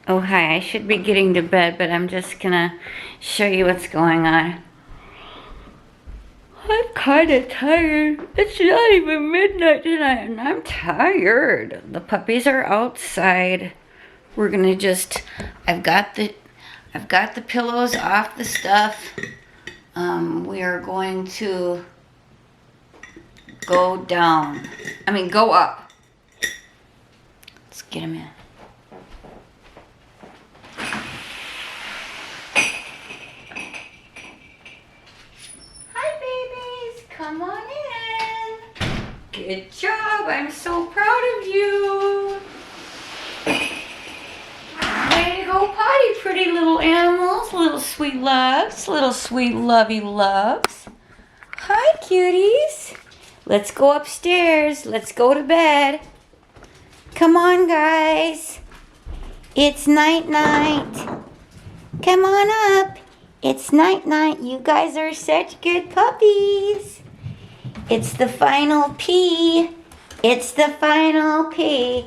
Oh, hi. I should be getting to bed, but I'm just gonna show you what's going on. I'm kind of tired. It's not even midnight tonight, and I'm tired. The puppies are outside. We're gonna just. I've got the pillows off the stuff. We are going to go down. Go up. Let's get them in. Come on in. Good job. I'm so proud of you. Way to go potty, pretty little animals. Little sweet loves. Little sweet lovey loves. Hi, cuties. Let's go upstairs. Let's go to bed. Come on, guys. It's night-night. Come on up. It's night-night. You guys are such good puppies. It's the final pee. It's the final pee.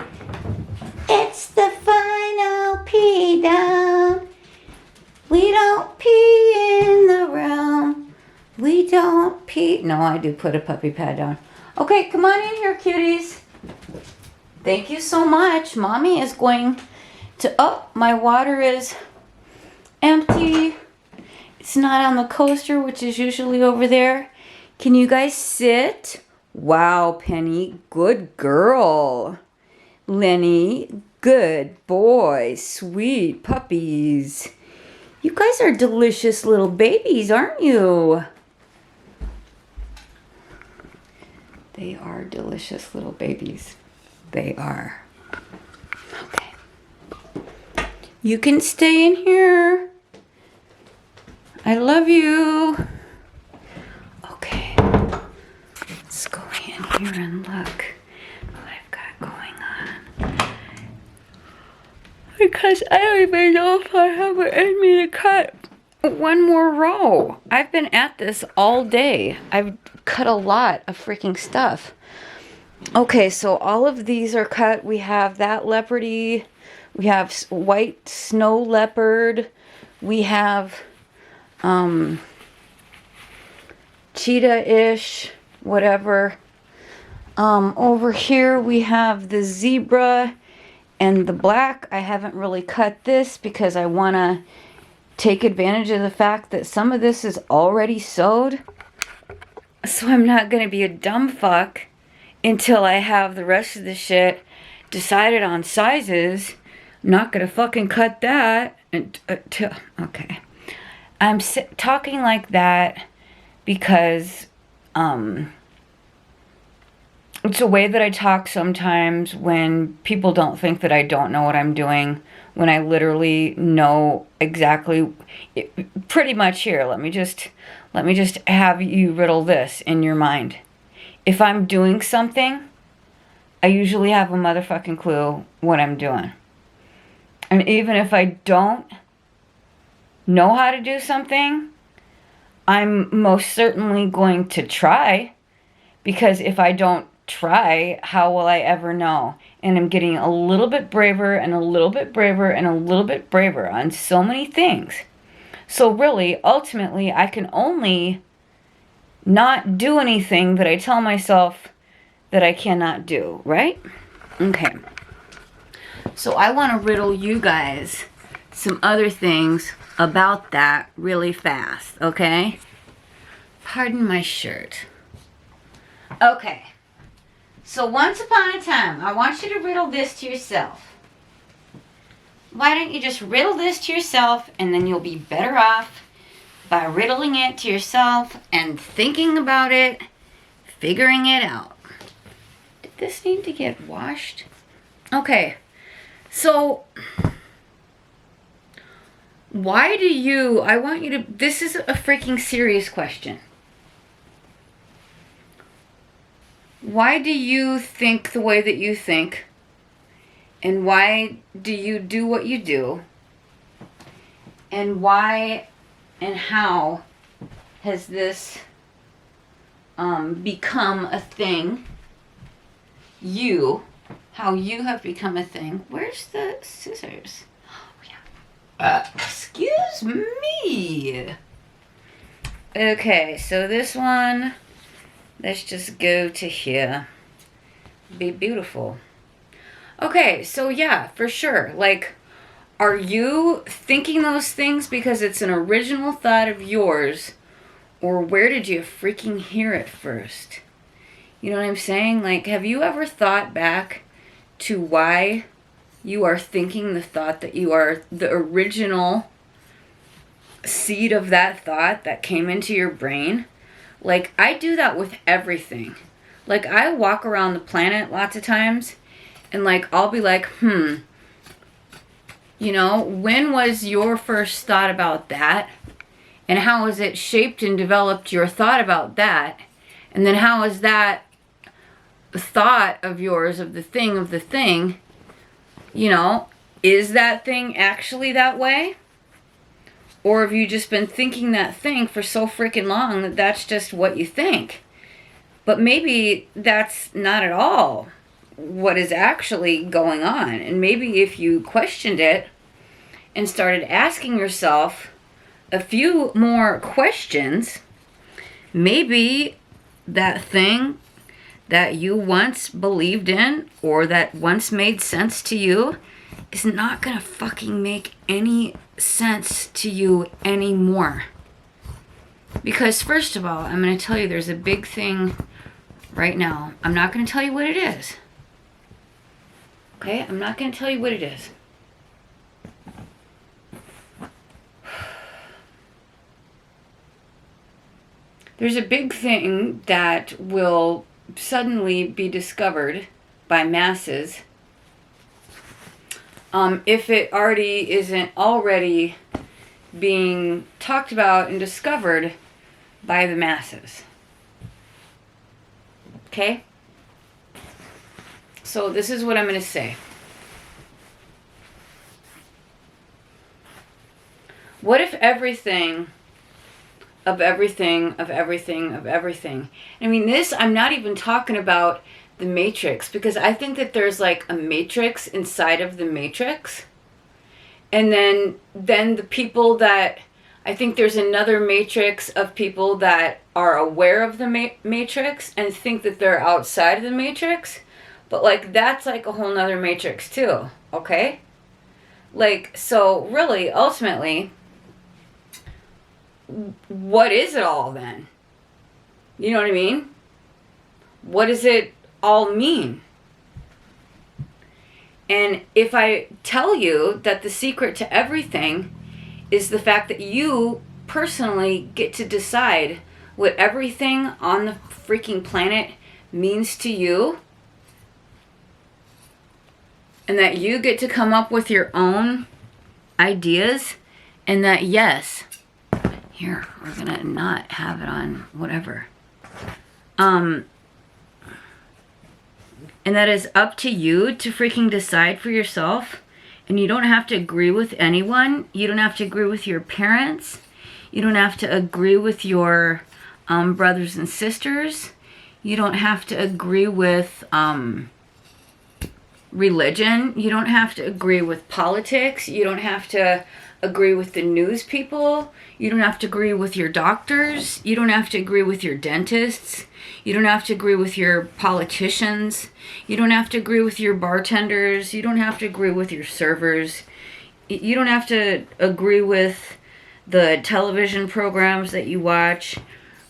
It's the final pee down. We don't pee in the room. We don't pee. No, I do put a puppy pad down. Okay, come on in here, cuties. Thank you so much. Mommy is going to... Oh, my water is empty. It's not on the coaster, which is usually over there. Can you guys sit? Wow, Penny, good girl. Lenny, good boy. Sweet puppies. You guys are delicious little babies, aren't you? They are delicious little babies. They are. Okay. You can stay in here. I love you. Okay. Let's go in here and look what I've got going on. Because I don't even know if I have it in me to cut one more row. I've been at this all day. I've cut a lot of freaking stuff. Okay, so all of these are cut. We have that leopardy. We have white snow leopard. We have cheetah-ish, whatever. Over here we have the zebra and the black. I haven't really cut this because I want to take advantage of the fact that some of this is already sewed. So I'm not going to be a dumb fuck until I have the rest of the shit decided on sizes. I'm not going to fucking cut that until... Okay. I'm talking like that because it's a way that I talk sometimes when people don't think that I don't know what I'm doing, when I literally know exactly, pretty much here. Let me just have you riddle this in your mind. If I'm doing something, I usually have a motherfucking clue what I'm doing. And even if I don't know how to do something, I'm most certainly going to try, because if I don't try, how will I ever know? And I'm getting a little bit braver and a little bit braver and a little bit braver on so many things. So really, ultimately, I can only not do anything that I tell myself that I cannot do, right? Okay. So I want to riddle you guys some other things about that really fast, okay? Pardon my shirt. Okay. So once upon a time, I want you to riddle this to yourself. Why don't you just riddle this to yourself, and then you'll be better off by riddling it to yourself and thinking about it, figuring it out. Did this need to get washed? Okay. So... why do you, I want you to, this is a freaking serious question. Why do you think the way that you think? And why do you do what you do? And why and how has this become a thing? How you have become a thing. Where's the scissors? Excuse me. Okay, so this one, let's just go to here. Be beautiful. Okay, so yeah, for sure. Like, are you thinking those things because it's an original thought of yours, or where did you freaking hear it first? You know what I'm saying? Like, have you ever thought back to why you are thinking the thought that you are the original seed of that thought that came into your brain? Like, I do that with everything. Like, I walk around the planet lots of times, and like, I'll be like, you know, when was your first thought about that? And how has it shaped and developed your thought about that? And then how is that thought of yours of the thing, you know, is that thing actually that way? Or have you just been thinking that thing for so freaking long that that's just what you think? But maybe that's not at all what is actually going on. And maybe if you questioned it and started asking yourself a few more questions, maybe that thing that you once believed in or that once made sense to you is not gonna fucking make any sense to you anymore. Because first of all, I'm gonna tell you there's a big thing right now. I'm not gonna tell you what it is. Okay? I'm not gonna tell you what it is. There's a big thing that will suddenly be discovered by masses, if it already isn't already being talked about and discovered by the masses. Okay? So this is what I'm going to say. What if everything of everything, of everything, of everything. I mean, this, I'm not even talking about the Matrix, because I think that there's like a Matrix inside of the Matrix. And then the people that, I think there's another Matrix of people that are aware of the Matrix and think that they're outside of the Matrix. But like, that's like a whole nother Matrix too, okay? Like, so really, ultimately, what is it all then? You know what I mean? What does it all mean? And if I tell you that the secret to everything is the fact that you personally get to decide what everything on the freaking planet means to you, and that you get to come up with your own ideas, and that yes, here, we're gonna not have it on whatever. And that is up to you to freaking decide for yourself. And you don't have to agree with anyone. You don't have to agree with your parents. You don't have to agree with your brothers and sisters. You don't have to agree with religion. You don't have to agree with politics. You don't have to agree with the news people. You don't have to agree with your doctors. You don't have to agree with your dentists. You don't have to agree with your politicians. You don't have to agree with your bartenders. You don't have to agree with your servers. You don't have to agree with the television programs that you watch.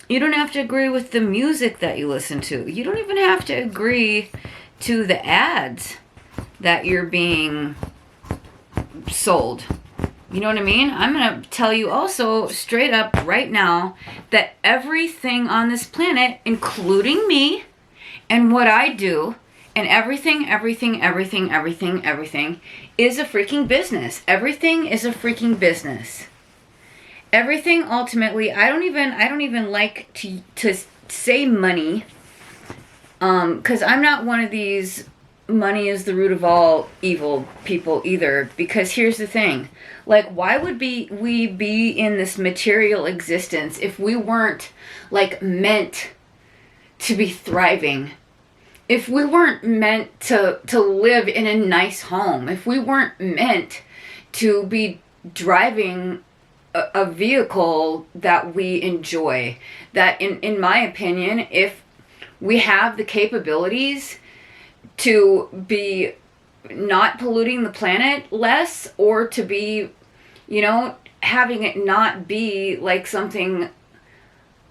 You don't have to agree with the music that you listen to. You don't even have to agree to the ads that you're being sold. You know what I mean? I'm going to tell you also straight up right now that everything on this planet, including me and what I do, and everything, is a freaking business. Everything is a freaking business. Everything ultimately, I don't even like to say money, because I'm not one of these money is the root of all evil people either. Because here's the thing, like, why would we be in this material existence if we weren't like meant to be thriving? If we weren't meant to live in a nice home, if we weren't meant to be driving a vehicle that we enjoy. That, in my opinion, if we have the capabilities to be not polluting the planet less, or to be, you know, having it not be like something,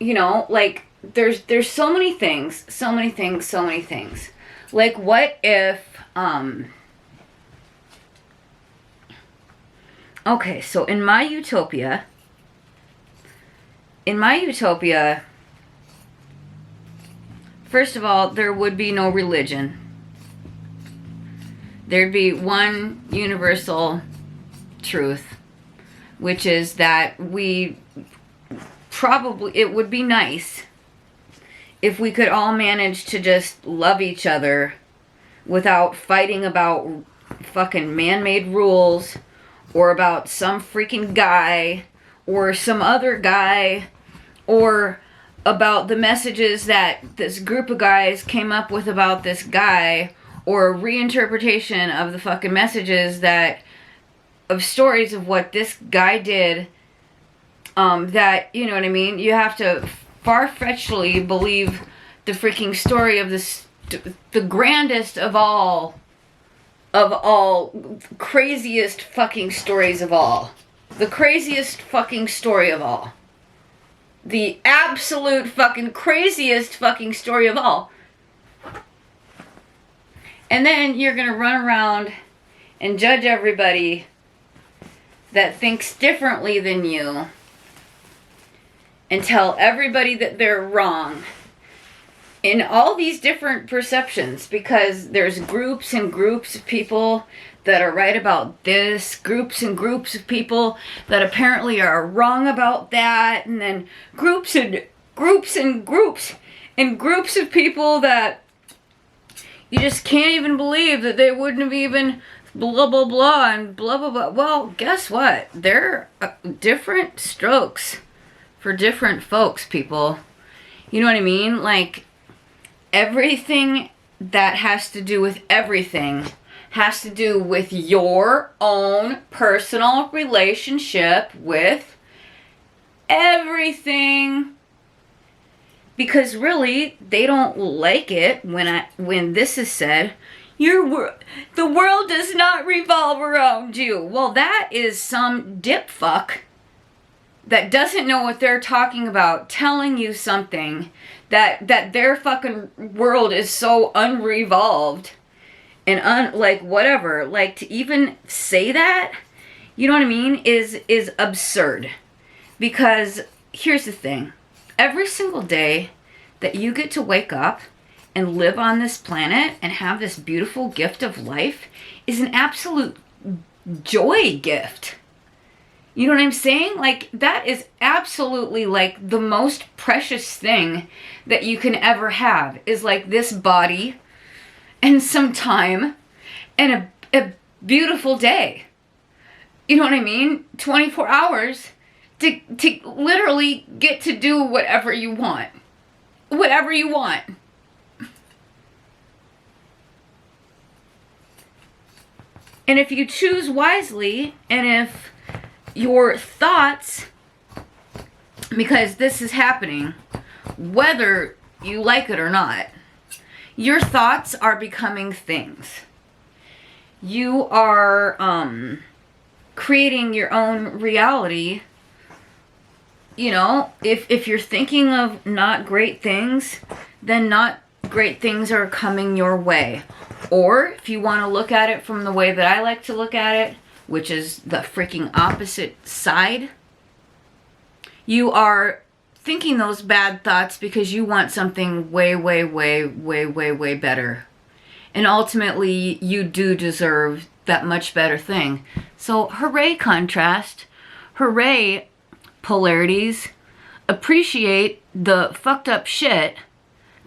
you know, like there's so many things. Like, what if, okay, so in my utopia, first of all, there would be no religion. There'd be one universal truth, which is that it would be nice if we could all manage to just love each other without fighting about fucking man-made rules, or about some freaking guy or some other guy, or about the messages that this group of guys came up with about this guy, or a reinterpretation of the fucking messages of stories of what this guy did, that, you know what I mean? You have to far-fetchedly believe the freaking story of the grandest of all, craziest fucking stories of all. The craziest fucking story of all. The absolute fucking craziest fucking story of all. And then you're gonna run around and judge everybody that thinks differently than you, and tell everybody that they're wrong in all these different perceptions, because there's groups and groups of people that are right about this, groups and groups of people that apparently are wrong about that, and then groups and groups and groups and groups of people that you just can't even believe that they wouldn't have even blah blah blah and blah blah blah. Well, guess what? There are different strokes for different folks, people. You know what I mean? Like, everything that has to do with everything has to do with your own personal relationship with everything. Because really, they don't like it when this is said, the world does not revolve around you. Well, that is some dipfuck that doesn't know what they're talking about telling you something that their fucking world is so unrevolved and like whatever. Like, to even say that, you know what I mean, is absurd. Because here's the thing. Every single day that you get to wake up and live on this planet and have this beautiful gift of life is an absolute joy gift. You know what I'm saying? Like, that is absolutely like the most precious thing that you can ever have, is like this body and some time and a beautiful day. You know what I mean? 24 hours to literally get to do whatever you want. Whatever you want. And if you choose wisely, and if your thoughts, because this is happening, whether you like it or not, your thoughts are becoming things. You are creating your own reality. You know, if you're thinking of not great things, then not great things are coming your way. Or if you want to look at it from the way that I like to look at it, which is the freaking opposite side, you are thinking those bad thoughts because you want something way, way, way, way, way, way better. And ultimately, you do deserve that much better thing. So, hooray, contrast. Hooray, polarities. Appreciate the fucked up shit.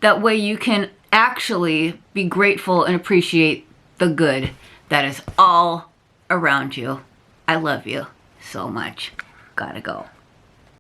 That way you can actually be grateful and appreciate the good that is all around you. I love you so much. Gotta go.